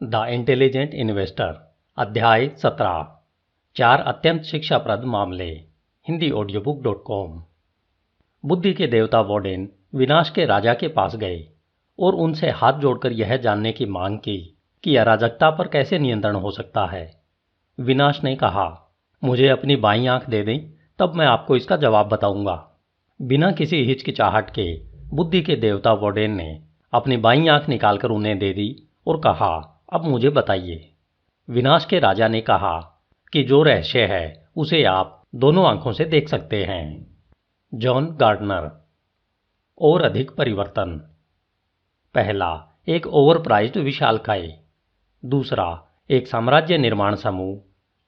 The intelligent investor अध्याय 17 चार अत्यंत शिक्षाप्रद मामले हिंदीऑडियोबुक.com। बुद्धि के देवता वॉर्डेन विनाश के राजा के पास गए और उनसे हाथ जोड़कर यह जानने की मांग की कि अराजकता पर कैसे नियंत्रण हो सकता है। विनाश ने कहा, मुझे अपनी बाईं आंख दे दें, तब मैं आपको इसका जवाब बताऊंगा। बिना किसी हिचकिचाहट के बुद्धि के देवता वॉर्डेन ने अपनी बाईं आंख निकालकर उन्हें दे दी और कहा, अब मुझे बताइए। विनाश के राजा ने कहा कि जो रहस्य है उसे आप दोनों आंखों से देख सकते हैं। John Gardner. और अधिक परिवर्तन। पहला, एक ओवरप्राइज्ड विशालकाय। दूसरा, एक साम्राज्य निर्माण समूह।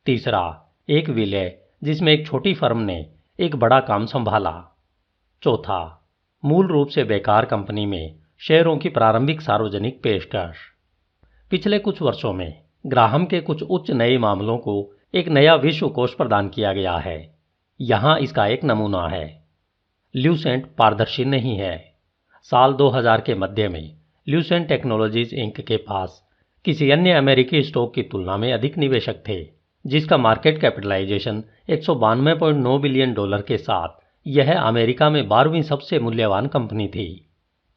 तीसरा, एक विलय जिसमें एक छोटी फर्म ने एक बड़ा काम संभाला। चौथा, मूल रूप से बेकार कंपनी में शेयरों की प्रारंभिक सार्वजनिक पेशकश। पिछले कुछ वर्षों में ग्राहम के कुछ उच्च नए मामलों को एक नया विश्वकोश प्रदान किया गया है। यहां इसका एक नमूना है। ल्यूसेंट पारदर्शी नहीं है। साल 2000 के मध्य में ल्यूसेंट टेक्नोलॉजीज इंक के पास किसी अन्य अमेरिकी स्टॉक की तुलना में अधिक निवेशक थे, जिसका मार्केट कैपिटलाइजेशन $192.9 बिलियन के साथ यह अमेरिका में 12वीं सबसे मूल्यवान कंपनी थी।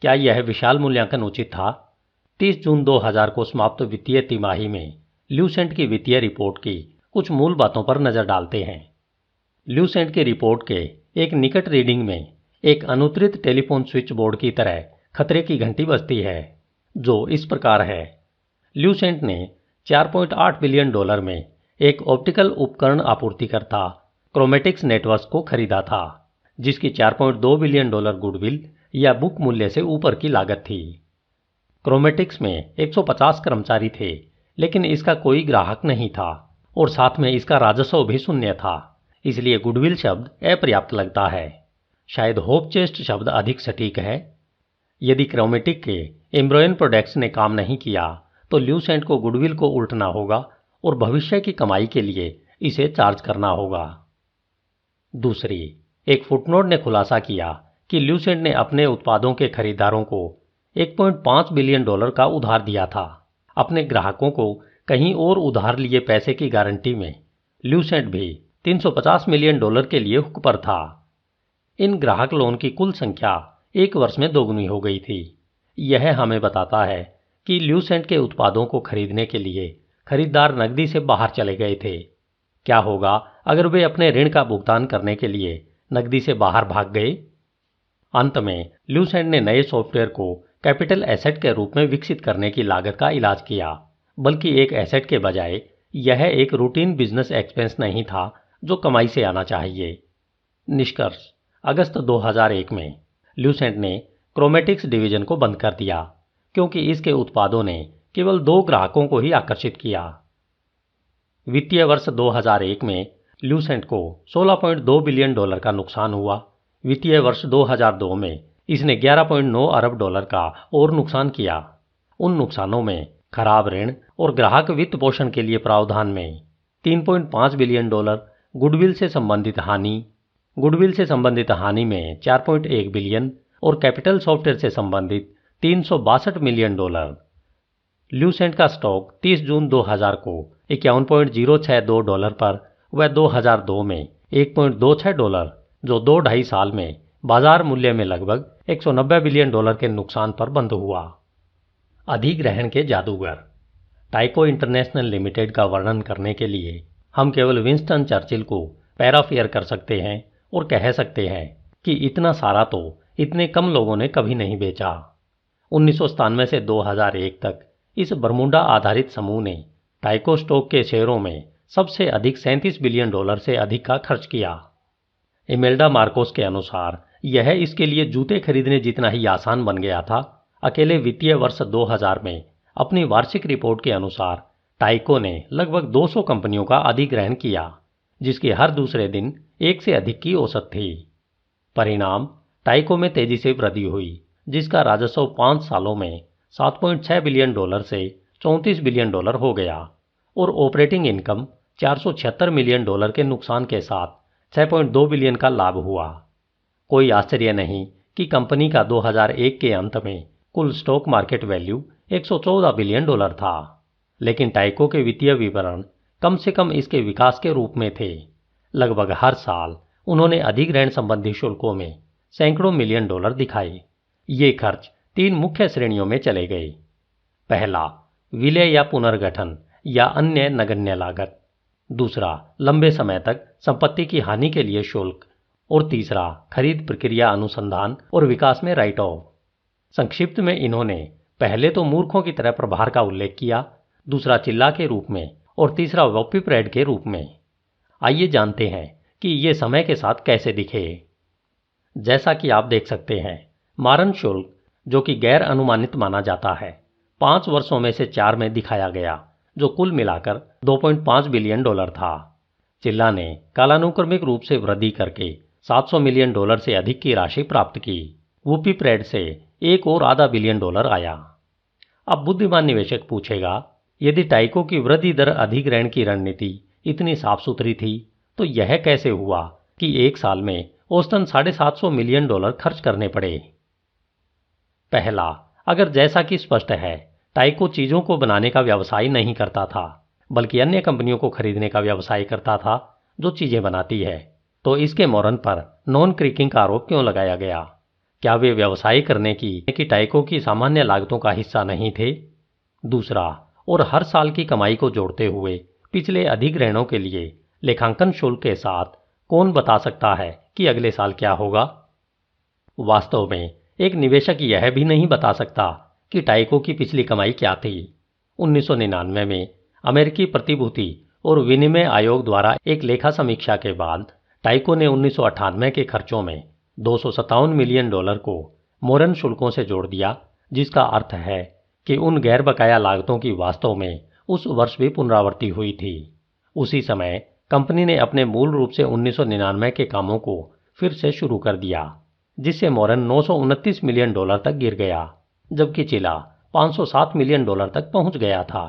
क्या यह विशाल मूल्यांकन उचित था? 30 जून 2000 को समाप्त वित्तीय तिमाही में ल्यूसेंट की वित्तीय रिपोर्ट की कुछ मूल बातों पर नजर डालते हैं। ल्यूसेंट की रिपोर्ट के एक निकट रीडिंग में एक अनुत्तरित टेलीफोन स्विच बोर्ड की तरह खतरे की घंटी बजती है, जो इस प्रकार है। ल्यूसेंट ने $4.8 बिलियन में एक ऑप्टिकल उपकरण आपूर्तिकर्ता क्रोमेटिक्स नेटवर्क्स को खरीदा था, जिसकी $4.2 बिलियन गुडविल या बुक मूल्य से ऊपर की लागत थी। क्रोमेटिक्स में 150 कर्मचारी थे, लेकिन इसका कोई ग्राहक नहीं था और साथ में इसका राजस्व भी शून्य था, इसलिए गुडविल शब्द अपर्याप्त लगता है। शायद होप चेस्ट शब्द अधिक सटीक है। यदि क्रोमेटिक के एम्ब्रॉयन प्रोडक्ट्स ने काम नहीं किया तो ल्यूसेंट को गुडविल को उल्टना होगा और भविष्य की कमाई के लिए इसे चार्ज करना होगा। दूसरी, एक फुटनोट ने खुलासा किया कि ल्यूसेंट ने अपने उत्पादों के खरीदारों को $1.5 बिलियन का उधार दिया था। अपने ग्राहकों को कहीं और उधार लिए पैसे की गारंटी में ल्यूसेंट भी $350 मिलियन के लिए हुक पर था। इन ग्राहक लोन की कुल संख्या एक वर्ष में दोगुनी हो गई थी। यह हमें बताता है कि ल्यूसेंट के उत्पादों को खरीदने के लिए खरीदार नकदी से बाहर चले गए थे। क्या होगा अगर वे अपने ऋण का भुगतान करने के लिए नकदी से बाहर भाग गए? अंत में ल्यूसेंट ने नए सॉफ्टवेयर को कैपिटल एसेट के रूप में विकसित करने की लागत का इलाज किया, बल्कि एक एसेट के बजाय यह एक रूटीन बिजनेस एक्सपेंस नहीं था जो कमाई से आना चाहिए। निष्कर्ष, अगस्त 2001 में ल्यूसेंट ने क्रोमेटिक्स डिवीजन को बंद कर दिया, क्योंकि इसके उत्पादों ने केवल 2 ग्राहकों को ही आकर्षित किया। वित्तीय वर्ष 2001 में ल्यूसेंट को $16.2 बिलियन का नुकसान हुआ। वित्तीय वर्ष 2002 में इसने $11.9 अरब का और नुकसान किया। उन नुकसानों में खराब ऋण और ग्राहक वित्त पोषण के लिए प्रावधान में $3.5 बिलियन, गुडविल से संबंधित हानि में $4.1 बिलियन और कैपिटल सॉफ्टवेयर से संबंधित $362 मिलियन। ल्यूसेंट का स्टॉक 30 जून 2000 को $51.062 पर व 2002 में $1.26, जो 2-2.5 साल में बाजार मूल्य में लगभग $190 बिलियन के नुकसान पर बंद हुआ। अधिग्रहण के जादूगर। टाइको इंटरनेशनल लिमिटेड का वर्णन करने के लिए हम केवल विंस्टन चर्चिल को पैराफेयर कर सकते हैं और कह सकते हैं कि इतना सारा तो इतने कम लोगों ने कभी नहीं बेचा। 1997 से 2001 तक इस बरमूडा आधारित समूह ने टाइको स्टॉक के शेयरों में सबसे अधिक $37 बिलियन से अधिक का खर्च किया। इमेल्डा मार्कोस के अनुसार यह इसके लिए जूते खरीदने जितना ही आसान बन गया था। अकेले वित्तीय वर्ष 2000 में अपनी वार्षिक रिपोर्ट के अनुसार टाइको ने लगभग 200 कंपनियों का अधिग्रहण किया, जिसकी हर दूसरे दिन एक से अधिक की औसत थी। परिणाम, टाइको में तेजी से वृद्धि हुई, जिसका राजस्व 5 सालों में $7.6 बिलियन से $34 बिलियन हो गया और ऑपरेटिंग इनकम $476 मिलियन के नुकसान के साथ $6.2 बिलियन का लाभ हुआ। कोई आश्चर्य नहीं कि कंपनी का 2001 के अंत में कुल स्टॉक मार्केट वैल्यू $114 बिलियन था। लेकिन टाइको के वित्तीय विवरण कम से कम इसके विकास के रूप में थे। लगभग हर साल उन्होंने अधिग्रहण संबंधी शुल्कों में सैकड़ों मिलियन डॉलर दिखाए। ये खर्च 3 मुख्य श्रेणियों में चले गए। पहला, विलय या पुनर्गठन या अन्य नगण्य लागत। दूसरा, लंबे समय तक संपत्ति की हानि के लिए शुल्क। और तीसरा, खरीद प्रक्रिया अनुसंधान और विकास में राइट ऑफ। संक्षिप्त में इन्होंने पहले तो मूर्खों की तरह प्रभार का उल्लेख किया, दूसरा चिल्ला के रूप में और तीसरा वॉपिपरेड के रूप में। आइए जानते हैं कि ये समय के साथ कैसे दिखे। जैसा कि आप देख सकते हैं, मारन शुल्क, जो कि गैर अनुमानित माना जाता है, 5 वर्षों में से 4 में दिखाया गया, जो कुल मिलाकर $2.5 बिलियन था। चिल्ला ने कालानुक्रमिक रूप से वृद्धि करके $700 मिलियन से अधिक की राशि प्राप्त की। वूपीपरेड से एक और $0.5 बिलियन आया। अब बुद्धिमान निवेशक पूछेगा, यदि टाइको की वृद्धि दर अधिग्रहण की रणनीति इतनी साफ सुथरी थी, तो यह कैसे हुआ कि एक साल में औसतन $750 मिलियन खर्च करने पड़े? पहला, अगर जैसा कि स्पष्ट है, टाइको चीजों को बनाने का व्यवसाय नहीं करता था, बल्कि अन्य कंपनियों को खरीदने का व्यवसाय करता था जो चीजें बनाती है, तो इसके मॉरन पर नॉन क्रीकिंग का आरोप क्यों लगाया गया? क्या वे व्यवसाय करने की टाइको की सामान्य लागतों का हिस्सा नहीं थे? दूसरा, और हर साल की कमाई को जोड़ते हुए पिछले अधिग्रहणों के लिए लेखांकन शुल्क के साथ कौन बता सकता है कि अगले साल क्या होगा? वास्तव में एक निवेशक यह भी नहीं बता सकता कि टाइको की पिछली कमाई क्या थी। 1999 में अमेरिकी प्रतिभूति और विनिमय आयोग द्वारा एक लेखा समीक्षा के बाद टाइको ने 1998 के खर्चों में $257 मिलियन को मोरन शुल्कों से जोड़ दिया, जिसका अर्थ है कि उन गैर बकाया लागतों की वास्तव में उस वर्ष भी पुनरावृत्ति हुई थी। उसी समय कंपनी ने अपने मूल रूप से 1999 के कामों को फिर से शुरू कर दिया, जिससे मोरन $929 मिलियन तक गिर गया, जबकि चिला $507 मिलियन तक पहुंच गया था।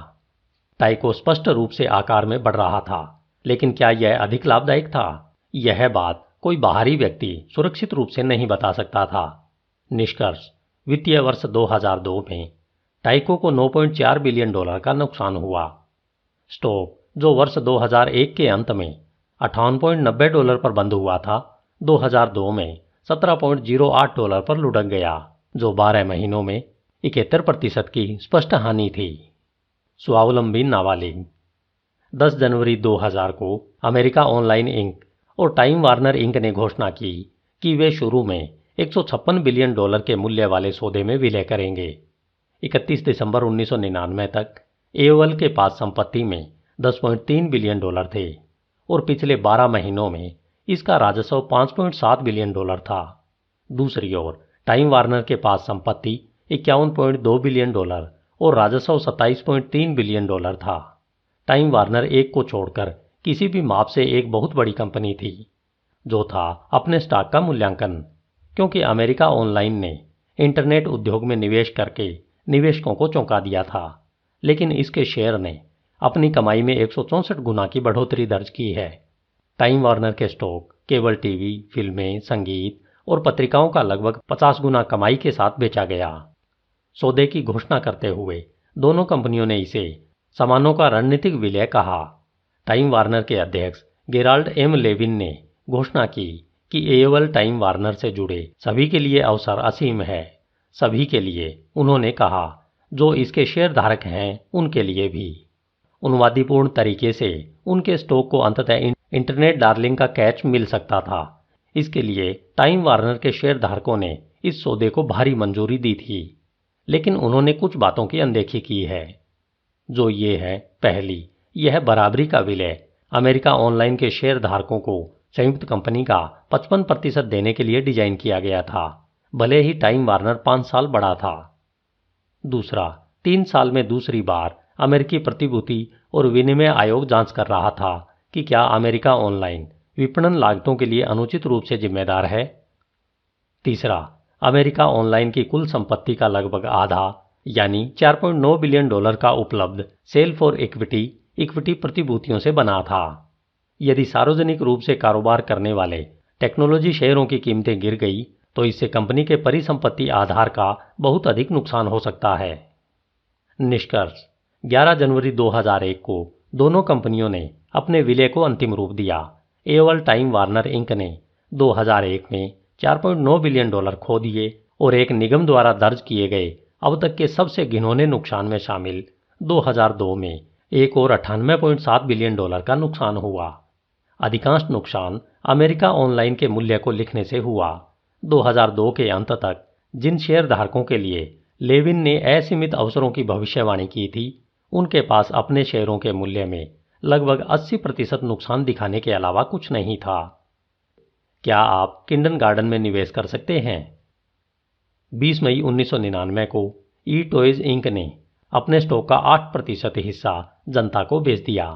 टाइको स्पष्ट रूप से आकार में बढ़ रहा था, लेकिन क्या यह अधिक लाभदायक था? यह बात कोई बाहरी व्यक्ति सुरक्षित रूप से नहीं बता सकता था। निष्कर्ष, वित्तीय वर्ष 2002 में टाइको को $9.4 बिलियन का नुकसान हुआ। स्टॉक, जो वर्ष 2001 के अंत में $58.90 पर बंद हुआ था, 2002 में $17.08 पर लुढ़क गया, जो 12 महीनों में 71% की स्पष्ट हानि थी। स्वावलंबी नाबालिग। 10 जनवरी 2000 को अमेरिका ऑनलाइन इंक और टाइम वार्नर इंक ने घोषणा की कि वे शुरू में $156 बिलियन के मूल्य वाले सौदे में विलय करेंगे। 31 दिसंबर 1999 तक एओएल के पास संपत्ति में $10.3 बिलियन थे और पिछले 12 महीनों में इसका राजस्व $5.7 बिलियन था। दूसरी ओर टाइम वार्नर के पास संपत्ति $51.2 बिलियन और राजस्व $27.3 बिलियन था। टाइम वार्नर एक को छोड़कर किसी भी माप से एक बहुत बड़ी कंपनी थी, जो था अपने स्टॉक का मूल्यांकन, क्योंकि अमेरिका ऑनलाइन ने इंटरनेट उद्योग में निवेश करके निवेशकों को चौंका दिया था, लेकिन इसके शेयर ने अपनी कमाई में 164 गुना की बढ़ोतरी दर्ज की है। टाइम वार्नर के स्टॉक केबल टीवी, फिल्में, संगीत और पत्रिकाओं का लगभग 50 गुना कमाई के साथ बेचा गया। सौदे की घोषणा करते हुए दोनों कंपनियों ने इसे सामानों का रणनीतिक विलय कहा। टाइम वार्नर के अध्यक्ष गेराल्ड एम लेविन ने घोषणा की कि एओएल टाइम वार्नर से जुड़े सभी के लिए अवसर असीम है। सभी के लिए, उन्होंने कहा, जो इसके शेयर धारक हैं उनके लिए भी। उन्मादीपूर्ण तरीके से उनके स्टॉक को अंततः इंटरनेट डार्लिंग का कैच मिल सकता था। इसके लिए टाइम वार्नर के शेयर धारकों ने इस सौदे को भारी मंजूरी दी थी, लेकिन उन्होंने कुछ बातों की अनदेखी की है, जो ये है। पहली, यह बराबरी का विलय अमेरिका ऑनलाइन के शेयर धारकों को संयुक्त कंपनी का 55% देने के लिए डिजाइन किया गया था, भले ही टाइम वार्नर 5 साल बड़ा था। दूसरा, 3 साल में दूसरी बार अमेरिकी प्रतिभूति और विनिमय आयोग जांच कर रहा था कि क्या अमेरिका ऑनलाइन विपणन लागतों के लिए अनुचित रूप से जिम्मेदार है। तीसरा, अमेरिका ऑनलाइन की कुल संपत्ति का लगभग आधा, यानी $4.9 बिलियन का उपलब्ध सेल फॉर इक्विटी प्रतिभूतियों से बना था। यदि सार्वजनिक रूप से कारोबार करने वाले टेक्नोलॉजी शेयरों की कीमतें गिर गई, तो इससे कंपनी के परिसंपत्ति आधार का बहुत अधिक नुकसान हो सकता है। निष्कर्ष, 11 जनवरी 2001 को दोनों कंपनियों ने अपने विलय को अंतिम रूप दिया। एओएल टाइम वार्नर इंक ने 2001 में $4.9 बिलियन खो दिए और एक निगम द्वारा दर्ज किए गए अब तक के सबसे घिनौने नुकसान में शामिल 2002 में एक और $98.7 बिलियन का नुकसान हुआ। अधिकांश नुकसान अमेरिका ऑनलाइन के मूल्य को लिखने से हुआ। 2002 के अंत तक जिन शेयर धारकों के लिए लेविन ने असीमित अवसरों की भविष्यवाणी की थी, उनके पास अपने शेयरों के मूल्य में लगभग 80% नुकसान दिखाने के अलावा कुछ नहीं था। क्या आप किंडरगार्टन में निवेश कर सकते हैं? 20 मई 1999 को ई टॉयज इंक ने अपने स्टॉक का 8% हिस्सा जनता को बेच दिया।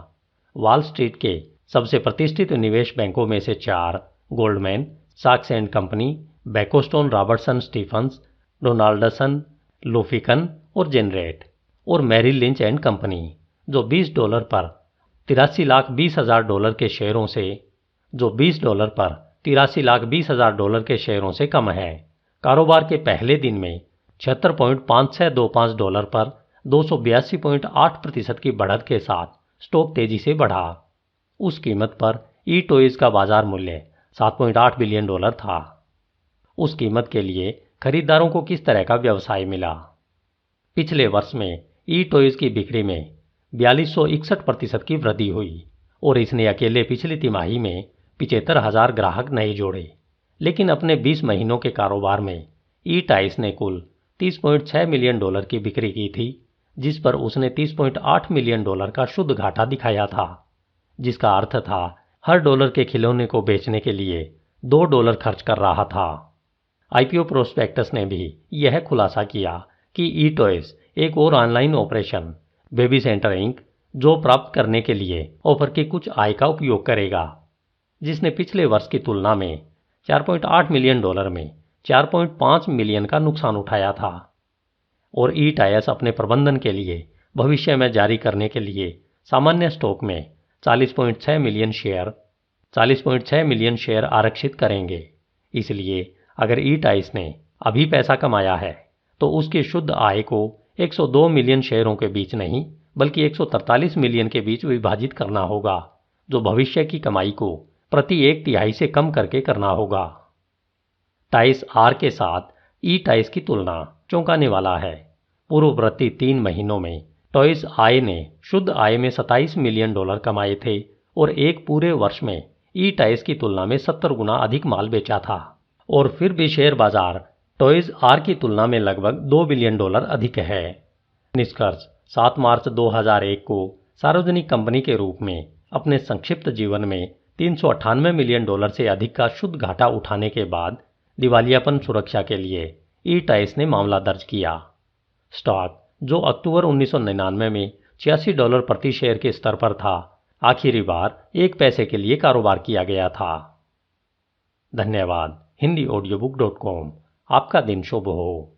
वॉल स्ट्रीट के सबसे प्रतिष्ठित निवेश बैंकों में से 4 गोल्डमैन सैक्स and company, BancBoston Robertson Stephens, Donaldson, Lufkin और जेनरेट और मैरिल लिंच एंड कंपनी, जो $20 पर $83,20,000 के शेयरों से $20 पर $83,20,000 के शेयरों से कम है। कारोबार के पहले दिन में $76.5625 पर 282.8% की बढ़त के साथ स्टॉक तेजी से बढ़ा। उस कीमत पर ई टॉयज का बाजार मूल्य $7.8 बिलियन था। उस कीमत के लिए खरीदारों को किस तरह का व्यवसाय मिला? पिछले वर्ष में ई टॉयज की बिक्री में 4261% की वृद्धि हुई और इसने अकेले पिछली तिमाही में 75,000 ग्राहक नए जोड़े। लेकिन अपने 20 महीनों के कारोबार में ई टॉयज ने कुल $30.6 मिलियन की बिक्री की थी, जिस पर उसने $30.8 मिलियन का शुद्ध घाटा दिखाया था, जिसका अर्थ था हर डॉलर के खिलौने को बेचने के लिए $2 खर्च कर रहा था। आईपीओ प्रोस्पेक्टस ने भी यह खुलासा किया कि ई टॉयज एक और online operation baby centre Inc जो प्राप्त करने के लिए ऑफर की कुछ आय का उपयोग करेगा, जिसने पिछले वर्ष की तुलना में $4.8 मिलियन में $4.5 मिलियन का नुकसान उठाया था। और ई टॉयज अपने प्रबंधन के लिए भविष्य में जारी करने के लिए सामान्य स्टॉक में 40.6 मिलियन शेयर आरक्षित करेंगे। इसलिए अगर ई टॉयज ने अभी पैसा कमाया है तो उसकी शुद्ध आय को 102 मिलियन शेयरों के बीच नहीं बल्कि 143 मिलियन के बीच विभाजित करना होगा, जो भविष्य की कमाई को प्रति 1/3 से कम करके करना होगा। टॉयज आर के साथ ई टॉयज की तुलना चौंकाने वाला है। पूर्ववर्ती 3 महीनों में टॉयज आय ने शुद्ध आय में $27 मिलियन कमाए थे और एक पूरे वर्ष में ई टॉयज की तुलना में 70 गुना अधिक माल बेचा था। और फिर भी शेयर बाजार टॉयज आर की तुलना में लगभग $2 बिलियन अधिक है। निष्कर्ष: 7 मार्च 2001 को सार्वजनिक कंपनी के रूप में अपने संक्षिप्त जीवन में $398 मिलियन से अधिक का शुद्ध घाटा उठाने के बाद दिवालियापन सुरक्षा के लिए ई टॉयज ने मामला दर्ज किया। स्टॉक, जो अक्टूबर 1999 में $86 प्रति शेयर के स्तर पर था, आखिरी बार 1 पैसे के लिए कारोबार किया गया था। धन्यवाद। HindiAudiobook.com। आपका दिन शुभ हो।